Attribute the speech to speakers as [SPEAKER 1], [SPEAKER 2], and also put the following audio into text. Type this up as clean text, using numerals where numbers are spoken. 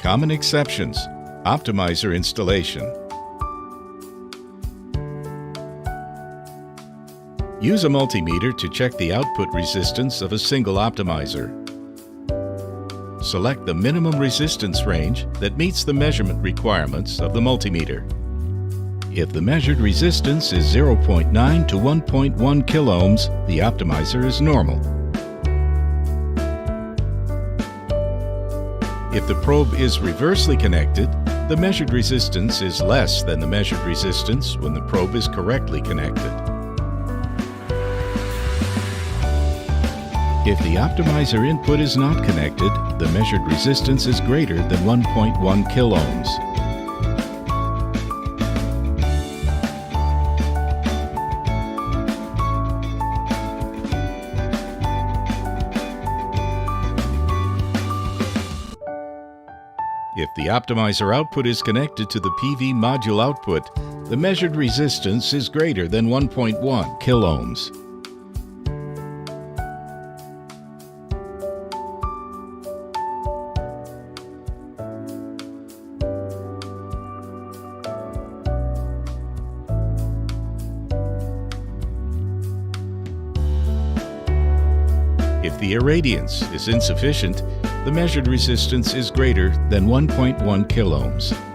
[SPEAKER 1] Common exceptions. Optimizer installation. Use a multimeter to check the output resistance of a single optimizer. Select the minimum resistance range that meets the measurement requirements of the multimeter. If the measured resistance is 0.9 to 1.1 kiloohms, the optimizer is normal. If the probe is reversely connected, the measured resistance is less than the measured resistance when the probe is correctly connected. If the optimizer input is not connected, the measured resistance is greater than 1.1 kiloohms. If the optimizer output is connected to the PV module output, the measured resistance is greater than 1.1 kiloohms. If the irradiance is insufficient, the measured resistance is greater than 1.1 kiloohms.